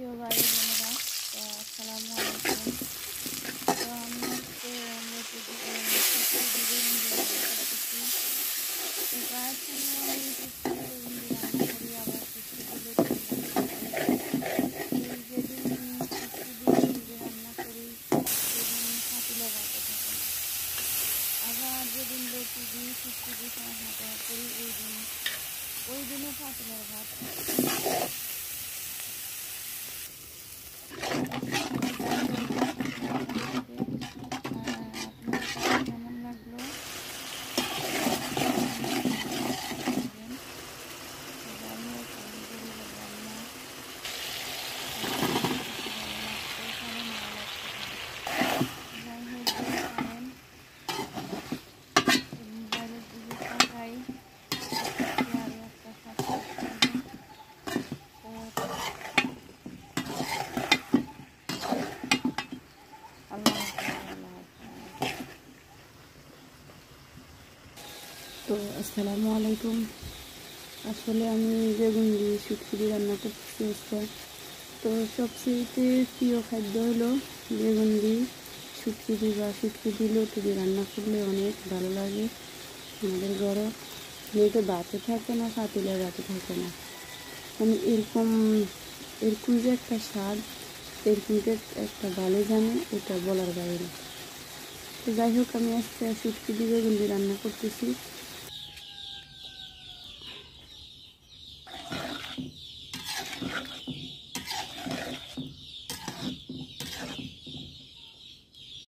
প্রিয় ভাই বোনেরা, তো আসসালামু আলাইকুম। তো আমি আজকে আমি খিচুড়ি রান্না করি, আবার খিচুড়ি যেদিন খিচুড়ি রান্না করি সেদিন পাতিলে ভাতে থাকে, আবার যেদিন লুচি দিই খিচুড়ি হাতে করি ওই দিনও পাতিলের ভাত। তো আসসালামু আলাইকুম। আসলে আমি বেগুন দিয়ে শুটকি রান্না করতেছি আজকে। তো সবচেয়ে প্রিয় খাদ্য হলো বেগুন দিয়ে শুটকি বা শুটকি লুচি রান্না করলে অনেক ভালো লাগে। আমাদের ঘরে মেয়েকে ভাতে থাকে না, পাতিলে ভাতে থাকে না, মানে এরকম যে একটা স্বাদ, এরকম যে একটা ভালো জানে, এটা বলার বাইরে। তো যাই হোক, আমি আজকে শুটকি বেগুন দিয়ে রান্না করতেছি।